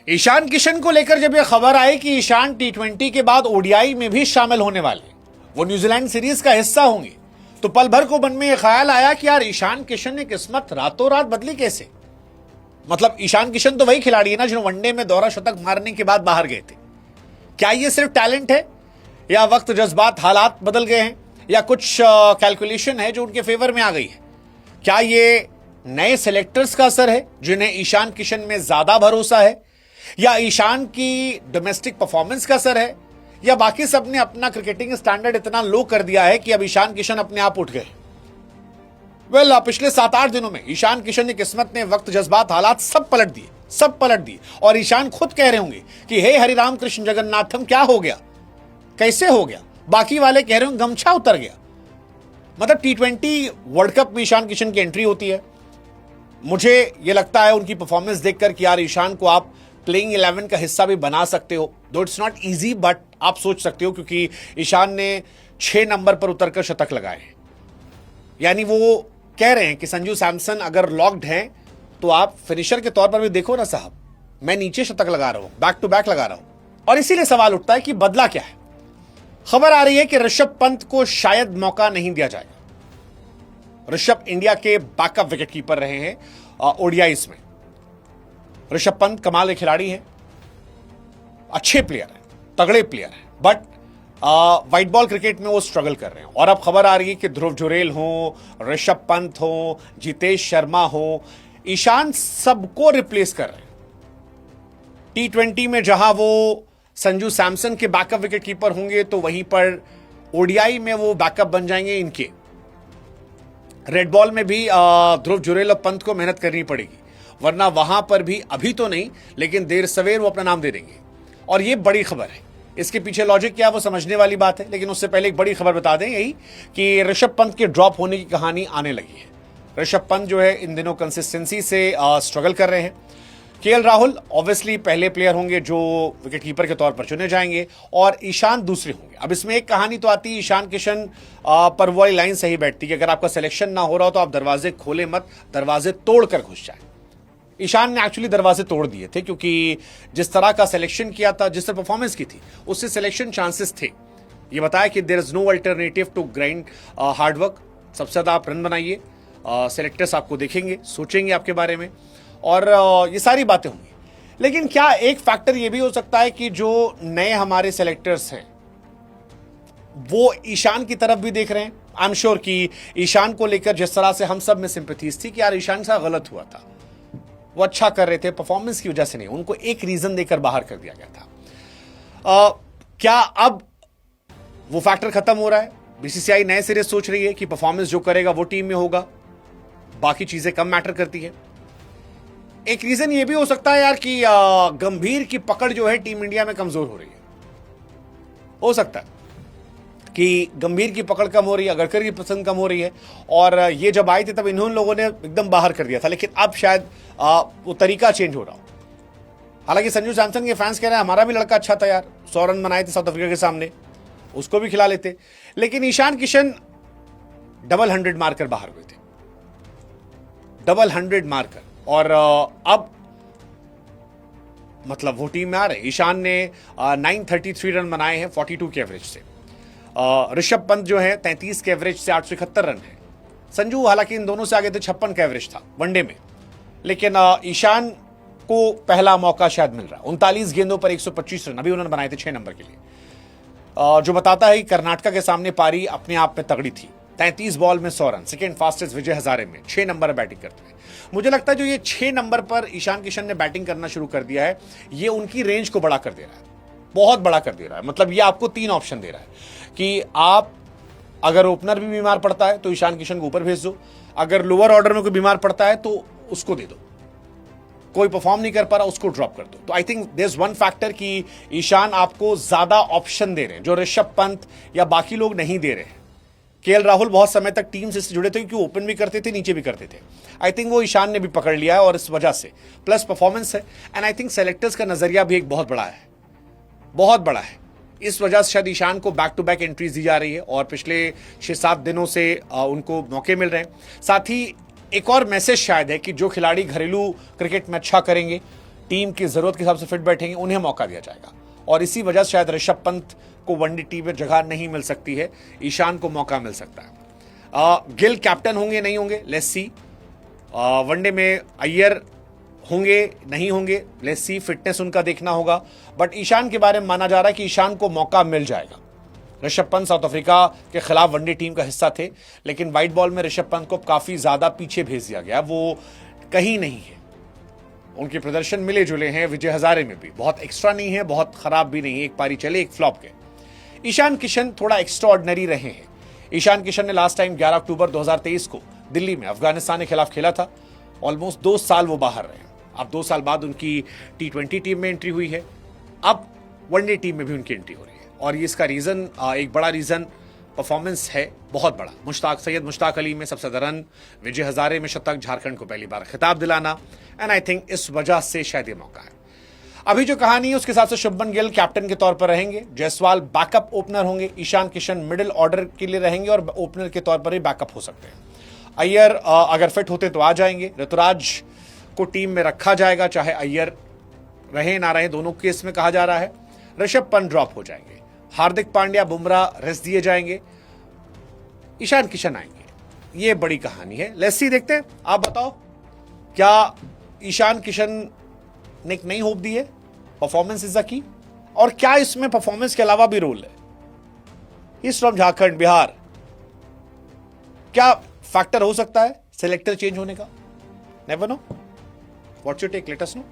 ईशान किशन को लेकर जब यह खबर आई कि ईशान टी20 के बाद ओडीआई में भी शामिल होने वाले, वो न्यूजीलैंड सीरीज का हिस्सा होंगे, तो पल भर को मन में यह ख्याल आया कि यार ईशान किशन ने किस्मत रातों रात बदली कैसे। मतलब ईशान किशन तो वही खिलाड़ी है ना जो वनडे में दोहरा शतक मारने के बाद बाहर गए थे। क्या ये सिर्फ टैलेंट है या वक्त, जज्बात, हालात बदल गए हैं या कुछ कैलकुलेशन है जो उनके फेवर में आ गई है? क्या ये नए सेलेक्टर्स का असर है जिन्हें ईशान किशन में ज्यादा भरोसा है, या ईशान की डोमेस्टिक परफॉर्मेंस का असर है, या बाकी सब ने अपना क्रिकेटिंग स्टैंडर्ड इतना लो कर दिया है कि अब ईशान किशन अपने आप उठ गए? पिछले 7-8 दिनों में ईशान किशन की किस्मत ने वक्त, जज्बात, हालात सब पलट दिए। और ईशान खुद कह रहे होंगे कि हे हरिराम कृष्ण जगन्नाथम, क्या हो गया, कैसे हो गया? बाकी वाले कह रहे होंगे गमछा उतर गया। मतलब टी20 वर्ल्ड कप में ईशान किशन की एंट्री होती है। मुझे यह लगता है उनकी परफॉर्मेंस देखकर कि यार ईशान को आप प्लेइंग 11 का हिस्सा भी बना सकते हो, दो इट्स नॉट इजी, बट आप सोच सकते हो क्योंकि ईशान ने 6 नंबर पर उतरकर शतक लगाए हैं। यानी वो कह रहे हैं कि संजू सैमसन अगर लॉक्ड हैं तो आप फिनिशर के तौर पर भी देखो ना साहब, मैं नीचे शतक लगा रहा हूं, बैक टू बैक लगा रहा हूं। और इसीलिए सवाल उठता है कि बदला क्या है। खबर आ रही है कि ऋषभ पंत को शायद मौका नहीं दिया जाएगा। ऋषभ इंडिया के बैकअप विकेटकीपर रहे हैं ओडीआईज में। ऋषभ पंत कमाल के खिलाड़ी हैं, अच्छे प्लेयर हैं, तगड़े प्लेयर हैं, बट व्हाइट बॉल क्रिकेट में वो स्ट्रगल कर रहे हैं। और अब खबर आ रही है कि ध्रुव जुरेल हो, ऋषभ पंत हो, जितेश शर्मा हो, ईशान सबको रिप्लेस कर रहे हैं। टी20 में जहां वो संजू सैमसन के बैकअप विकेटकीपर होंगे तो वहीं पर ओडीआई में वो बैकअप बन जाएंगे इनके। रेड बॉल में भी ध्रुव जुरेल और पंत को मेहनत करनी पड़ेगी, वरना वहां पर भी अभी तो नहीं लेकिन देर सवेर वो अपना नाम दे देंगे। और ये बड़ी खबर है, इसके पीछे लॉजिक क्या वो समझने वाली बात है। लेकिन उससे पहले एक बड़ी खबर बता दें यही कि ऋषभ पंत के ड्रॉप होने की कहानी आने लगी है। ऋषभ पंत जो है इन दिनों कंसिस्टेंसी से स्ट्रगल कर रहे हैं। केएल राहुल ऑब्वियसली पहले प्लेयर होंगे जो विकेटकीपर के तौर पर चुने जाएंगे और ईशान दूसरे होंगे। अब इसमें एक कहानी तो आती है, ईशान किशन पर वो वाली लाइन सही बैठती है कि अगर आपका सिलेक्शन ना हो रहा हो तो आप दरवाजे खोले मत, दरवाजे तोड़ कर घुस जाए। ईशान ने एक्चुअली दरवाजे तोड़ दिए थे क्योंकि जिस तरह का सिलेक्शन किया था, जिस तरह परफॉर्मेंस की थी, उससे सिलेक्शन चांसेस थे। ये बताया कि there is no alternative to grind hard work. सबसे ज्यादा आप रन बनाइए, सेलेक्टर्स आपको देखेंगे, सोचेंगे आपके बारे में, और ये सारी बातें होंगी। लेकिन क्या एक फैक्टर ये भी हो सकता है कि जो नए हमारे सेलेक्टर्स हैं वो ईशान की तरफ भी देख रहे हैं? आई एम श्योर कि ईशान को लेकर जिस तरह से हम सब में सिंपैथीज थी कि यार ईशान से गलत हुआ था, वो अच्छा कर रहे थे, परफॉर्मेंस की वजह से नहीं, उनको एक रीजन देकर बाहर कर दिया गया था। क्या अब वो फैक्टर खत्म हो रहा है? बीसीसीआई नए सिरे सोच रही है कि परफॉर्मेंस जो करेगा वो टीम में होगा, बाकी चीजें कम मैटर करती है। एक रीजन ये भी हो सकता है यार कि गंभीर की पकड़ जो है टीम इंडिया में कमजोर हो रही है। हो सकता है कि गंभीर की पकड़ कम हो रही है, अगरकर की पसंद कम हो रही है, और ये जब आए थे तब इन्होंने लोगों ने एकदम बाहर कर दिया था, लेकिन अब शायद वो तरीका चेंज हो रहा हो। हालांकि संजू सैमसन के फैंस कह रहे हैं हमारा भी लड़का अच्छा था यार, 100 रन बनाए थे साउथ अफ्रीका के सामने, उसको भी खिला लेते। लेकिन ईशान किशन डबल 100 मारकर बाहर हुए थे, डबल 100 मारकर, और अब मतलब वो टीम में आ रहे। ईशान ने 933 रन बनाए हैं 42 के एवरेज से। ऋषभ पंत जो है 33 के एवरेज से 871 रन है। संजू हालांकि इन दोनों से आगे थे, 56 का एवरेज था वनडे में, लेकिन ईशान को पहला मौका शायद मिल रहा है। 39 गेंदों पर 125 रन अभी उन्होंने बनाए थे 6 नंबर के लिए, जो बताता है कि कर्नाटका के सामने पारी अपने आप में तगड़ी थी। 33 बॉल में 100 run, second fastest Vijay Hazare में 6 नंबर बैटिंग करते हैं। मुझे लगता है जो ये 6 नंबर पर ईशान किशन ने बैटिंग करना शुरू कर दिया है, ये उनकी रेंज को बड़ा कर दे रहा है, बहुत बड़ा कर दे रहा है। मतलब ये आपको 3 ऑप्शन दे रहा है कि आप अगर ओपनर भी बीमार पड़ता है तो ईशान किशन को ऊपर भेज दो, अगर लोअर ऑर्डर में कोई बीमार पड़ता है तो उसको दे दो, कोई परफॉर्म नहीं कर पा रहा उसको ड्रॉप कर दो। तो I think there is one factor कि ईशान आपको ज्यादा ऑप्शन दे रहे हैं जो ऋषभ पंत या बाकी लोग नहीं दे रहे हैं। केएल राहुल बहुत समय तक टीम से जुड़े थे क्योंकि ओपन भी करते थे, नीचे भी करते थे। आई थिंक वो ईशान ने भी पकड़ लिया है और इस वजह से प्लस परफॉर्मेंस है, एंड आई थिंक सेलेक्टर्स का नजरिया भी एक बहुत बड़ा है, बहुत बड़ा है। इस वजह से शायद ईशान को बैक टू बैक एंट्रीज दी जा रही है और पिछले 6-7 दिनों से उनको मौके मिल रहे हैं। साथ ही एक और मैसेज शायद है कि जो खिलाड़ी घरेलू क्रिकेट में अच्छा करेंगे टीम की जरूरत के हिसाब से फिट बैठेंगे, उन्हें मौका दिया जाएगा। और इसी वजह से शायद ऋषभ पंत को वनडे टीम में जगह नहीं मिल सकती है, ईशान को मौका मिल सकता है। गिल कैप्टन होंगे नहीं होंगे, लेट्स सी। वनडे में अय्यर होंगे नहीं होंगे, लेट्स सी, फिटनेस उनका देखना होगा। बट ईशान के बारे में माना जा रहा है कि ईशान को मौका मिल जाएगा। ऋषभ पंत साउथ अफ्रीका के खिलाफ वनडे टीम का हिस्सा थे, लेकिन व्हाइट बॉल में ऋषभ पंत को काफी ज्यादा पीछे भेज दिया गया, वो कहीं नहीं है। उनके प्रदर्शन मिले जुले हैं, विजय हजारे में भी बहुत एक्स्ट्रा नहीं है, बहुत खराब भी नहीं है, एक पारी चले एक फ्लॉप के। ईशान किशन थोड़ा एक्स्ट्रा ऑर्डिनरी रहे हैं। ईशान किशन ने लास्ट टाइम 11 अक्टूबर 2023 को दिल्ली में अफगानिस्तान के खिलाफ खेला था। ऑलमोस्ट 2 साल वो बाहर रहे। अब 2 साल बाद उनकी T20 टीम में एंट्री हुई है, अब वनडे टीम में भी उनकी एंट्री हो रही है। और ये इसका रीजन, एक बड़ा रीजन परफॉर्मेंस है, बहुत बड़ा। मुश्ताक अली में 7 रन, विजय हजारे में शतक, झारखंड को पहली बार खिताब दिलाना, एंड आई थिंक इस वजह से शायद ये मौका है। अभी जो कहानी है उसके हिसाब से शुभमन गिल कैप्टन के तौर पर रहेंगे, जायसवाल बैकअप ओपनर होंगे, ईशान किशन मिडिल ऑर्डर के लिए रहेंगे और ओपनर के तौर पर ही बैकअप हो सकते हैं। अय्यर अगर फिट होते तो आ जाएंगे। ऋतुराज को टीम में रखा जाएगा, चाहे अय्यर रहे ना रहे, दोनों केस में कहा जा रहा है। ऋषभ पंत ड्रॉप हो जाएंगे, हार्दिक पांड्या बुमराह रेस्ट दिए जाएंगे, ईशान किशन आएंगे। ये बड़ी कहानी है, लेट्स सी, देखते हैं। आप बताओ, क्या ईशान किशन ने एक नई होप दी है? परफॉर्मेंस इज द की, और क्या इसमें परफॉर्मेंस के अलावा भी रोल है? इस फ्रॉम झारखंड, बिहार, क्या फैक्टर हो सकता है सिलेक्टर चेंज होने का? Never know. What's your take, let us no.